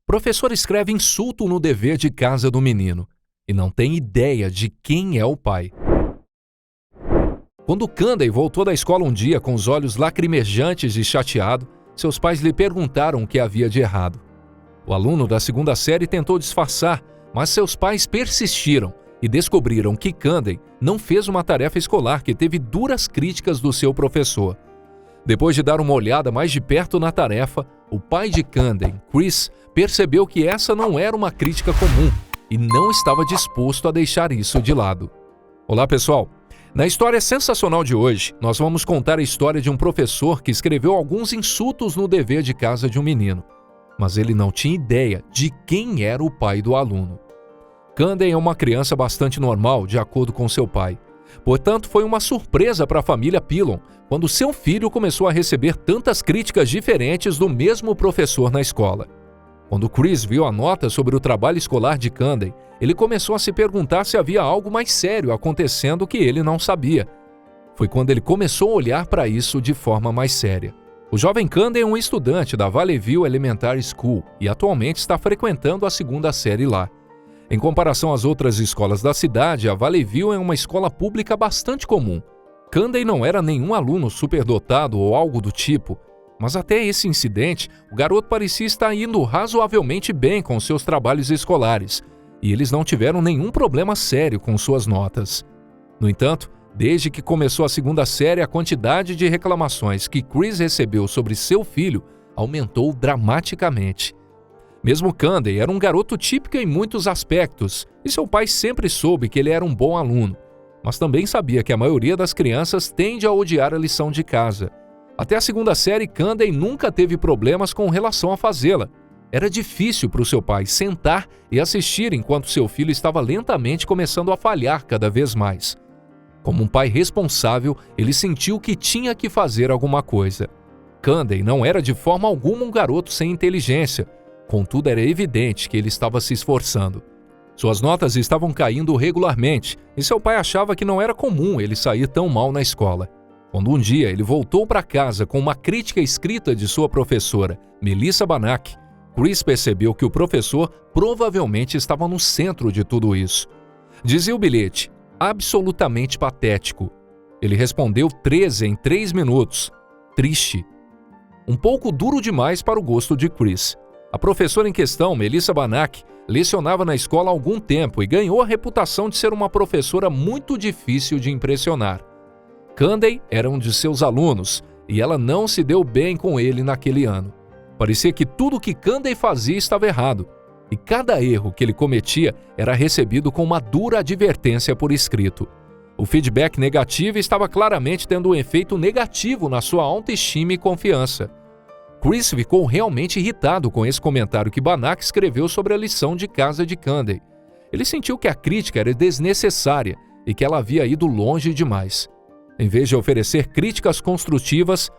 Professor escreve insulto no dever de casa do menino e não tem ideia de quem é o pai. Quando Candace voltou da escola um dia com os olhos lacrimejantes e chateado, seus pais lhe perguntaram o que havia de errado. O aluno da segunda série tentou disfarçar, mas seus pais persistiram e descobriram que Candace não fez uma tarefa escolar que teve duras críticas do seu professor. Depois de dar uma olhada mais de perto na tarefa, o pai de Candace, Chris, percebeu que essa não era uma crítica comum e não estava disposto a deixar isso de lado. Olá, pessoal! Na história sensacional de hoje, nós vamos contar a história de um professor que escreveu alguns insultos no dever de casa de um menino, mas ele não tinha ideia de quem era o pai do aluno. Candace é uma criança bastante normal, de acordo com seu pai. Portanto, foi uma surpresa para a família Pilon quando seu filho começou a receber tantas críticas diferentes do mesmo professor na escola. Quando Chris viu a nota sobre o trabalho escolar de Candace, ele começou a se perguntar se havia algo mais sério acontecendo que ele não sabia. Foi quando ele começou a olhar para isso de forma mais séria. O jovem Candace é um estudante da Valley View Elementary School e atualmente está frequentando a segunda série lá. Em comparação às outras escolas da cidade, a Valley View é uma escola pública bastante comum. Candace não era nenhum aluno superdotado ou algo do tipo, mas até esse incidente, o garoto parecia estar indo razoavelmente bem com seus trabalhos escolares, e eles não tiveram nenhum problema sério com suas notas. No entanto, desde que começou a segunda série, a quantidade de reclamações que Chris recebeu sobre seu filho aumentou dramaticamente. Mesmo Candace era um garoto típico em muitos aspectos, e seu pai sempre soube que ele era um bom aluno, mas também sabia que a maioria das crianças tende a odiar a lição de casa. Até a segunda série, Candace nunca teve problemas com relação a fazê-la. Era difícil para o seu pai sentar e assistir enquanto seu filho estava lentamente começando a falhar cada vez mais. Como um pai responsável, ele sentiu que tinha que fazer alguma coisa. Candace não era de forma alguma um garoto sem inteligência, contudo era evidente que ele estava se esforçando. Suas notas estavam caindo regularmente e seu pai achava que não era comum ele sair tão mal na escola. Quando um dia ele voltou para casa com uma crítica escrita de sua professora, Melissa Banach, Chris percebeu que o professor provavelmente estava no centro de tudo isso. Dizia o bilhete, absolutamente patético. Ele respondeu 13 em 3 minutos. Triste. Um pouco duro demais para o gosto de Chris. A professora em questão, Melissa Banach, lecionava na escola há algum tempo e ganhou a reputação de ser uma professora muito difícil de impressionar. Candace era um de seus alunos e ela não se deu bem com ele naquele ano. Parecia que tudo que Candace fazia estava errado, e cada erro que ele cometia era recebido com uma dura advertência por escrito. O feedback negativo estava claramente tendo um efeito negativo na sua autoestima e confiança. Chris ficou realmente irritado com esse comentário que Banach escreveu sobre a lição de casa de Candace. Ele sentiu que a crítica era desnecessária e que ela havia ido longe demais. Em vez de oferecer críticas construtivas,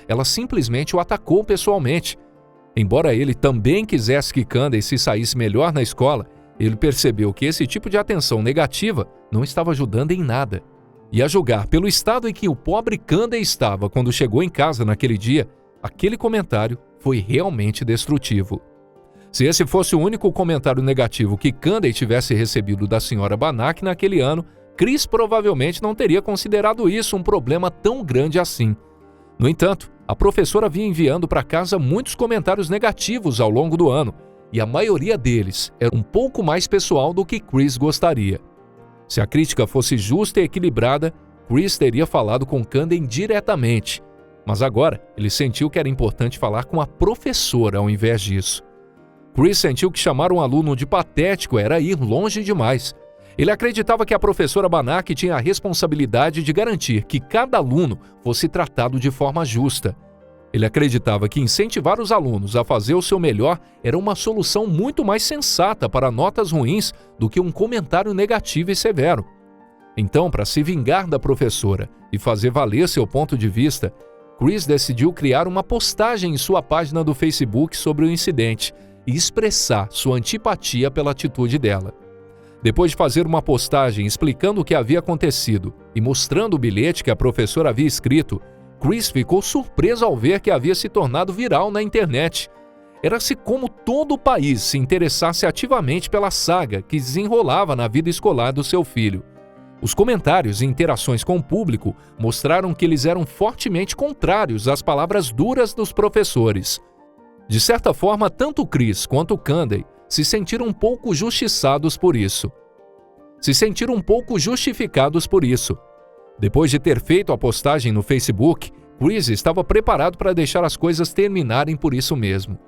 ela simplesmente o atacou pessoalmente. Embora ele também quisesse que Candace se saísse melhor na escola, ele percebeu que esse tipo de atenção negativa não estava ajudando em nada. E a julgar pelo estado em que o pobre Candace estava quando chegou em casa naquele dia, aquele comentário foi realmente destrutivo. Se esse fosse o único comentário negativo que Candace tivesse recebido da senhora Banach naquele ano, Chris provavelmente não teria considerado isso um problema tão grande assim. No entanto, a professora vinha enviando para casa muitos comentários negativos ao longo do ano, e a maioria deles era um pouco mais pessoal do que Chris gostaria. Se a crítica fosse justa e equilibrada, Chris teria falado com Candace diretamente, mas agora ele sentiu que era importante falar com a professora ao invés disso. Chris sentiu que chamar um aluno de patético era ir longe demais. Ele acreditava que a professora Banach tinha a responsabilidade de garantir que cada aluno fosse tratado de forma justa. Ele acreditava que incentivar os alunos a fazer o seu melhor era uma solução muito mais sensata para notas ruins do que um comentário negativo e severo. Então, para se vingar da professora e fazer valer seu ponto de vista, Chris decidiu criar uma postagem em sua página do Facebook sobre o incidente e expressar sua antipatia pela atitude dela. Depois de fazer uma postagem explicando o que havia acontecido e mostrando o bilhete que a professora havia escrito, Chris ficou surpreso ao ver que havia se tornado viral na internet. Era-se como todo o país se interessasse ativamente pela saga que desenrolava na vida escolar do seu filho. Os comentários e interações com o público mostraram que eles eram fortemente contrários às palavras duras dos professores. De certa forma, tanto Chris quanto Candace se sentiram um pouco justiçados por isso. Se sentiram um pouco justificados por isso. Depois de ter feito a postagem no Facebook, Chris estava preparado para deixar as coisas terminarem por isso mesmo.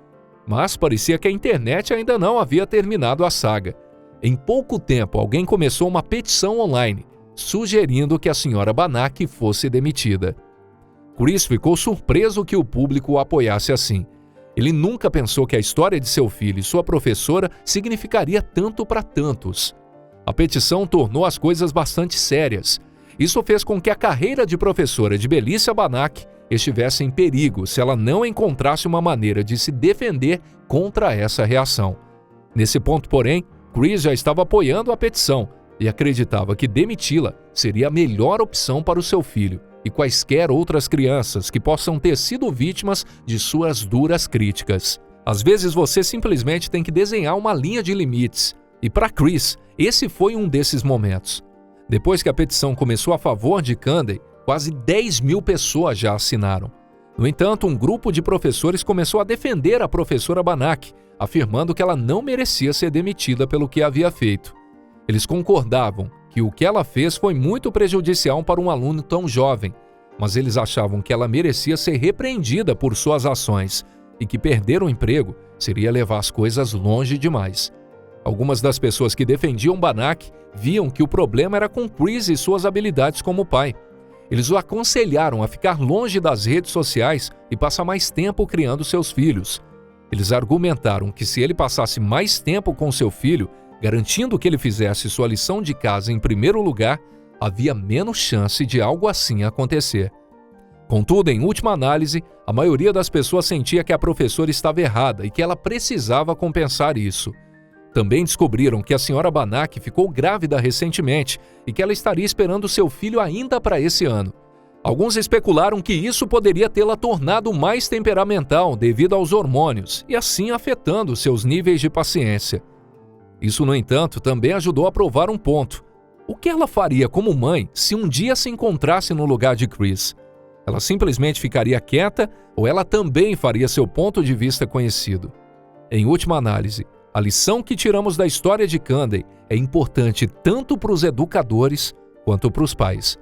Mas parecia que a internet ainda não havia terminado a saga. Em pouco tempo, alguém começou uma petição online, sugerindo que a Sra. Banach fosse demitida. Chris ficou surpreso que o público o apoiasse assim. Ele nunca pensou que a história de seu filho e sua professora significaria tanto para tantos. A petição tornou as coisas bastante sérias. Isso fez com que a carreira de professora de Belícia Banach estivesse em perigo se ela não encontrasse uma maneira de se defender contra essa reação. Nesse ponto, porém, Chris já estava apoiando a petição e acreditava que demiti-la seria a melhor opção para o seu filho e quaisquer outras crianças que possam ter sido vítimas de suas duras críticas. Às vezes você simplesmente tem que desenhar uma linha de limites, e para Chris, esse foi um desses momentos. Depois que a petição começou a favor de Candace, quase 10 mil pessoas já assinaram. No entanto, um grupo de professores começou a defender a professora Banach, afirmando que ela não merecia ser demitida pelo que havia feito. Eles concordavam que o que ela fez foi muito prejudicial para um aluno tão jovem, mas eles achavam que ela merecia ser repreendida por suas ações e que perder o emprego seria levar as coisas longe demais. Algumas das pessoas que defendiam Banach viam que o problema era com Chris e suas habilidades como pai. Eles o aconselharam a ficar longe das redes sociais e passar mais tempo criando seus filhos. Eles argumentaram que se ele passasse mais tempo com seu filho, garantindo que ele fizesse sua lição de casa em primeiro lugar, havia menos chance de algo assim acontecer. Contudo, em última análise, a maioria das pessoas sentia que a professora estava errada e que ela precisava compensar isso. Também descobriram que a Sra. Banach ficou grávida recentemente e que ela estaria esperando seu filho ainda para esse ano. Alguns especularam que isso poderia tê-la tornado mais temperamental devido aos hormônios e assim afetando seus níveis de paciência. Isso, no entanto, também ajudou a provar um ponto. O que ela faria como mãe se um dia se encontrasse no lugar de Chris? Ela simplesmente ficaria quieta ou ela também faria seu ponto de vista conhecido? Em última análise, a lição que tiramos da história de Candace é importante tanto para os educadores quanto para os pais.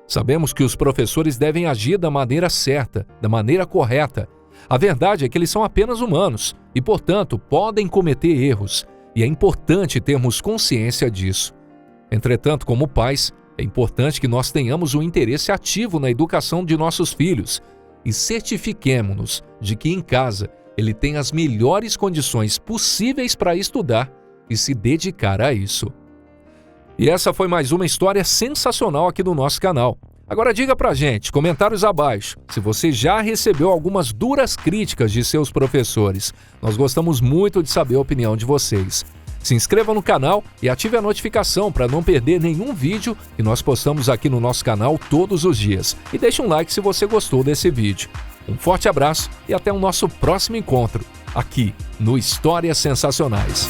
Sabemos que os professores devem agir da maneira certa, da maneira correta. A verdade é que eles são apenas humanos e, portanto, podem cometer erros, e é importante termos consciência disso. Entretanto, como pais, é importante que nós tenhamos um interesse ativo na educação de nossos filhos e certifiquemo-nos de que em casa ele tem as melhores condições possíveis para estudar e se dedicar a isso. E essa foi mais uma história sensacional aqui do nosso canal. Agora diga pra gente, comentários abaixo, se você já recebeu algumas duras críticas de seus professores. Nós gostamos muito de saber a opinião de vocês. Se inscreva no canal e ative a notificação para não perder nenhum vídeo que nós postamos aqui no nosso canal todos os dias. E deixe um like se você gostou desse vídeo. Um forte abraço e até o nosso próximo encontro, aqui no Histórias Sensacionais.